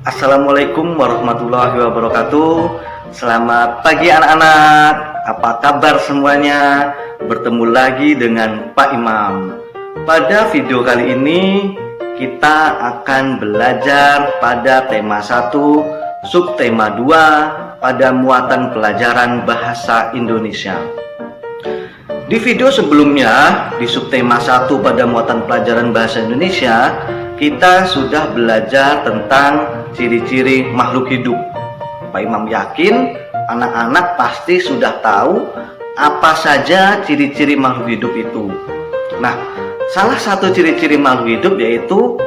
Assalamualaikum warahmatullahi wabarakatuh. Selamat pagi anak-anak. Apa kabar semuanya? Bertemu lagi dengan Pak Imam. Pada video kali ini kita akan belajar pada tema 1, subtema 2 pada muatan pelajaran bahasa Indonesia. Di video sebelumnya, di subtema 1 pada muatan pelajaran bahasa Indonesia, kita sudah belajar tentang ciri-ciri makhluk hidup. Pak Imam yakin anak-anak pasti sudah tahu apa saja ciri-ciri makhluk hidup itu. Nah, salah satu ciri-ciri makhluk hidup yaitu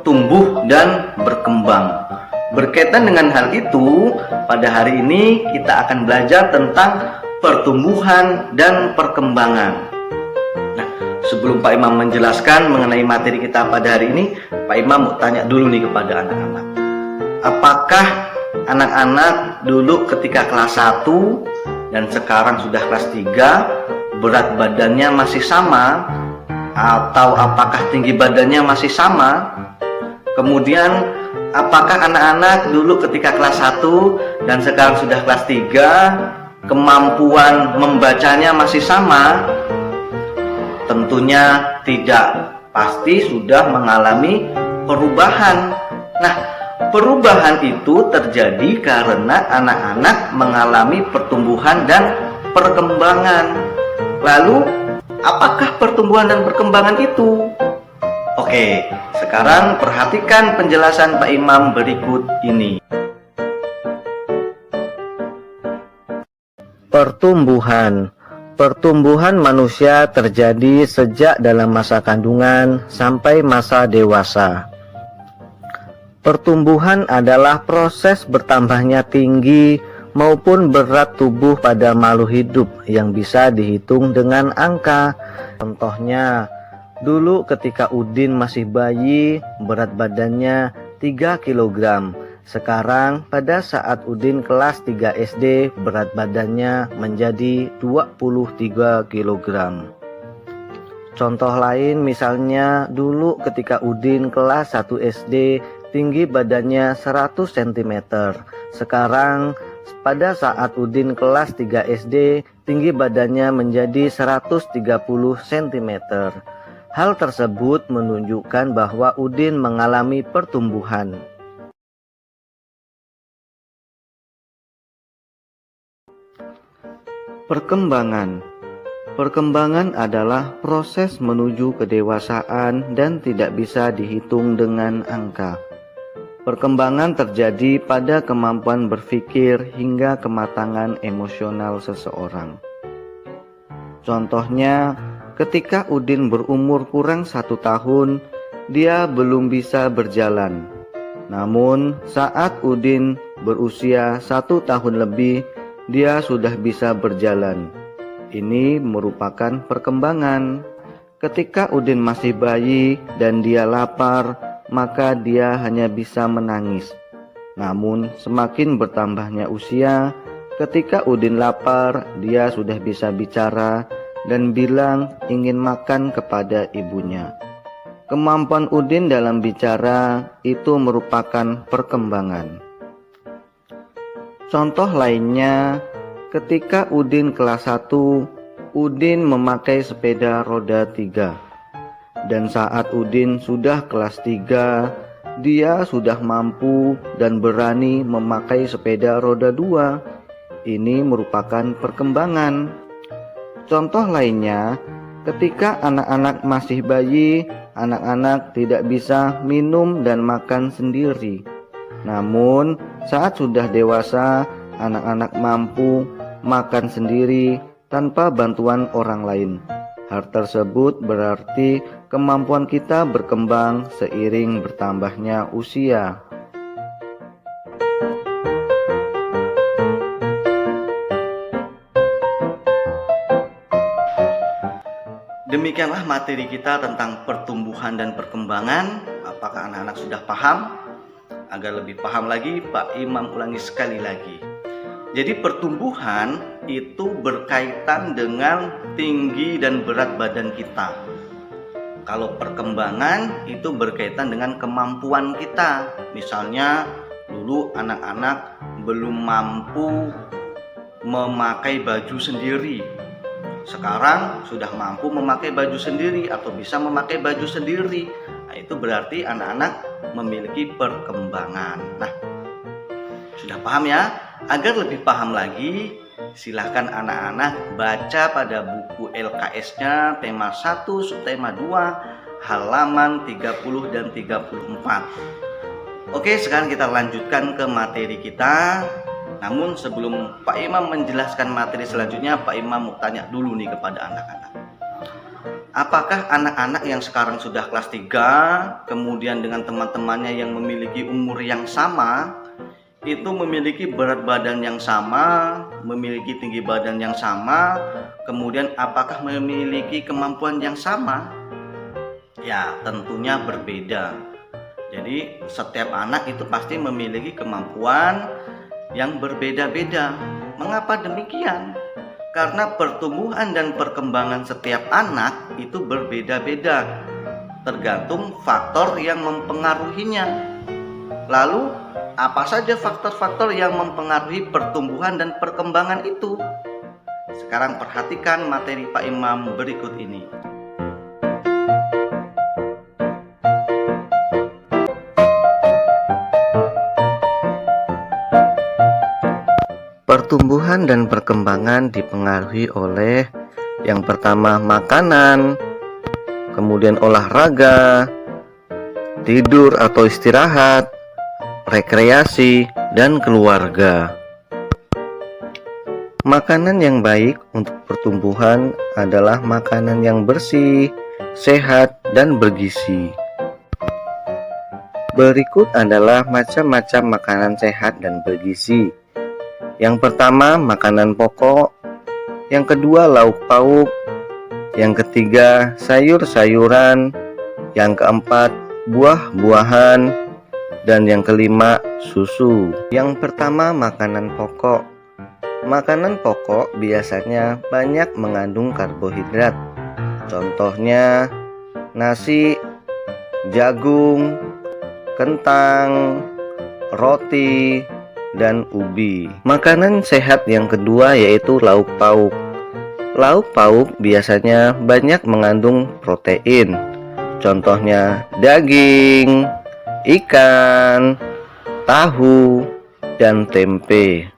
tumbuh dan berkembang. Berkaitan dengan hal itu, pada hari ini kita akan belajar tentang pertumbuhan dan perkembangan. Nah, sebelum Pak Imam menjelaskan mengenai materi kita pada hari ini, Pak Imam mau tanya dulu nih kepada anak-anak. Apakah anak-anak dulu ketika kelas 1 dan sekarang sudah kelas 3 berat badannya masih sama? Atau apakah tinggi badannya masih sama? Kemudian apakah anak-anak dulu ketika kelas 1 dan sekarang sudah kelas 3 kemampuan membacanya masih sama? Tentunya tidak, pasti sudah mengalami perubahan. Nah, perubahan itu terjadi karena anak-anak mengalami pertumbuhan dan perkembangan. Lalu, apakah pertumbuhan dan perkembangan itu? Oke, sekarang perhatikan penjelasan Pak Imam berikut ini. Pertumbuhan manusia terjadi sejak dalam masa kandungan sampai masa dewasa. Pertumbuhan adalah proses bertambahnya tinggi maupun berat tubuh pada makhluk hidup yang bisa dihitung dengan angka. Contohnya, dulu ketika Udin masih bayi, berat badannya 3 kg. Sekarang pada saat Udin kelas 3 SD, berat badannya menjadi 23 kg. Contoh lain misalnya dulu ketika Udin kelas 1 SD, tinggi badannya 100 cm. Sekarang pada saat Udin kelas 3 SD, tinggi badannya menjadi 130 cm. Hal tersebut menunjukkan bahwa Udin mengalami pertumbuhan. Perkembangan adalah proses menuju kedewasaan dan tidak bisa dihitung dengan angka. Perkembangan terjadi pada kemampuan berpikir hingga kematangan emosional seseorang. Contohnya, ketika Udin berumur kurang 1 tahun, dia belum bisa berjalan. Namun, saat Udin berusia 1 tahun lebih, dia sudah bisa berjalan. Ini merupakan perkembangan. Ketika Udin masih bayi dan dia lapar, maka dia hanya bisa menangis. Namun semakin bertambahnya usia, ketika Udin lapar, dia sudah bisa bicara dan bilang ingin makan kepada ibunya. Kemampuan Udin dalam bicara itu merupakan perkembangan. Contoh lainnya, ketika Udin kelas 1, Udin memakai sepeda roda 3. Dan saat Udin sudah kelas 3, dia sudah mampu dan berani memakai sepeda roda 2. Ini merupakan perkembangan. Contoh lainnya, ketika anak-anak masih bayi, anak-anak tidak bisa minum dan makan sendiri. Namun, saat sudah dewasa, anak-anak mampu makan sendiri tanpa bantuan orang lain. Hal tersebut berarti kemampuan kita berkembang seiring bertambahnya usia. Demikianlah materi kita tentang pertumbuhan dan perkembangan. Apakah anak-anak sudah paham? Agar lebih paham lagi, Pak Imam ulangi sekali lagi. Jadi pertumbuhan itu berkaitan dengan tinggi dan berat badan kita. Kalau perkembangan itu berkaitan dengan kemampuan kita. Misalnya dulu anak-anak belum mampu memakai baju sendiri. Sekarang sudah mampu memakai baju sendiri atau bisa memakai baju sendiri. Nah, itu berarti anak-anak memiliki perkembangan. Nah, sudah paham ya? Agar lebih paham lagi, silahkan anak-anak baca pada buku LKS-nya tema 1, subtema 2, halaman 30 dan 34. Oke, sekarang kita lanjutkan ke materi kita. Namun sebelum Pak Imam menjelaskan materi selanjutnya, Pak Imam mau tanya dulu nih kepada anak-anak. Apakah anak-anak yang sekarang sudah kelas 3, kemudian dengan teman-temannya yang memiliki umur yang sama, itu memiliki berat badan yang sama, memiliki tinggi badan yang sama, kemudian apakah memiliki kemampuan yang sama? Ya, tentunya berbeda. Jadi setiap anak itu pasti memiliki kemampuan yang berbeda-beda. Mengapa demikian? Karena pertumbuhan dan perkembangan setiap anak itu berbeda-beda, tergantung faktor yang mempengaruhinya. Lalu, apa saja faktor-faktor yang mempengaruhi pertumbuhan dan perkembangan itu? Sekarang perhatikan materi Pak Imam berikut ini. Pertumbuhan dan perkembangan dipengaruhi oleh yang pertama makanan, kemudian olahraga, tidur atau istirahat, rekreasi, dan keluarga. Makanan yang baik untuk pertumbuhan adalah makanan yang bersih, sehat, dan bergizi. Berikut adalah macam-macam makanan sehat dan bergizi. Yang pertama, makanan pokok. Yang kedua, lauk pauk. Yang ketiga, sayur-sayuran. Yang keempat, buah-buahan. Dan yang kelima, susu. Yang pertama, makanan pokok. Makanan pokok biasanya banyak mengandung karbohidrat. Contohnya, nasi, jagung, kentang, roti, dan ubi. Makanan sehat yang kedua yaitu lauk pauk. Lauk pauk biasanya banyak mengandung protein. Contohnya daging, ikan, tahu, dan tempe.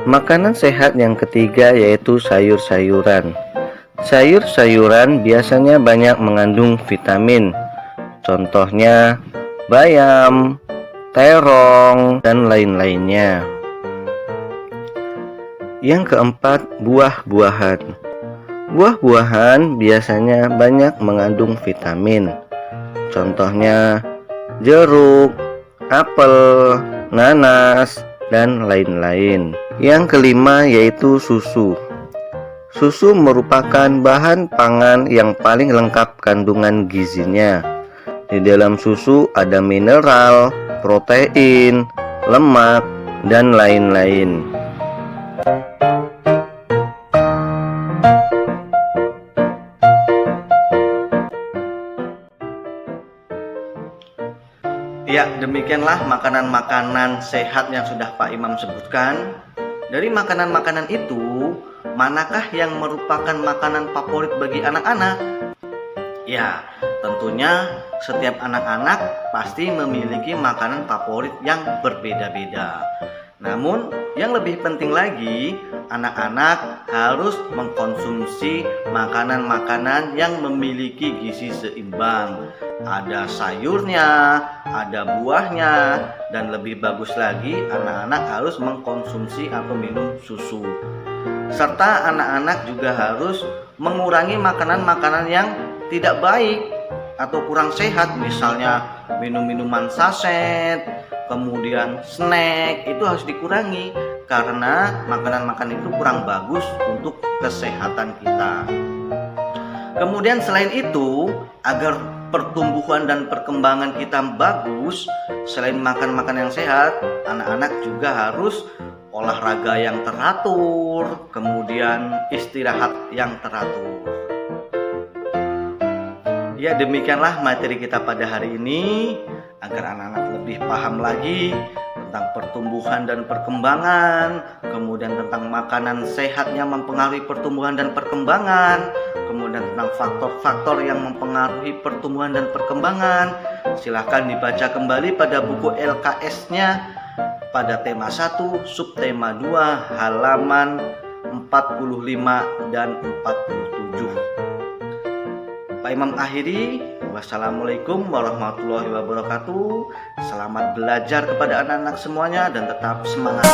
Makanan sehat yang ketiga yaitu sayur-sayuran. Sayur-sayuran biasanya banyak mengandung vitamin. Contohnya bayam, terong, dan lain-lainnya. Yang keempat, buah-buahan. Buah-buahan biasanya banyak mengandung vitamin. Contohnya jeruk, apel, nanas, dan lain-lain. Yang kelima yaitu susu. Susu merupakan bahan pangan yang paling lengkap kandungan gizinya. Di dalam susu ada mineral, protein, lemak, dan lain-lain. Ya, demikianlah makanan-makanan sehat yang sudah Pak Imam sebutkan. Dari makanan-makanan itu, manakah yang merupakan makanan favorit bagi anak-anak? Ya, tentunya setiap anak-anak pasti memiliki makanan favorit yang berbeda-beda. Namun, yang lebih penting lagi, anak-anak harus mengkonsumsi makanan-makanan yang memiliki gizi seimbang. Ada sayurnya, ada buahnya, dan lebih bagus lagi, anak-anak harus mengkonsumsi atau minum susu. Serta anak-anak juga harus mengurangi makanan-makanan yang tidak baik atau kurang sehat, misalnya minum minuman saset, kemudian snack, itu harus dikurangi karena makanan-makanan itu kurang bagus untuk kesehatan kita. Kemudian selain itu, agar pertumbuhan dan perkembangan kita bagus, selain makan makanan yang sehat, anak-anak juga harus olahraga yang teratur, kemudian istirahat yang teratur. Ya, demikianlah materi kita pada hari ini. agar anak-anak lebih paham lagi tentang pertumbuhan dan perkembangan, kemudian tentang makanan sehat yang mempengaruhi pertumbuhan dan perkembangan, kemudian tentang faktor-faktor yang mempengaruhi pertumbuhan dan perkembangan. Silahkan dibaca kembali pada buku LKS-nya pada tema 1, subtema 2, halaman 45 dan 47. Pak Imam akhiri, wassalamualaikum warahmatullahi wabarakatuh. Selamat belajar kepada anak-anak semuanya dan tetap semangat.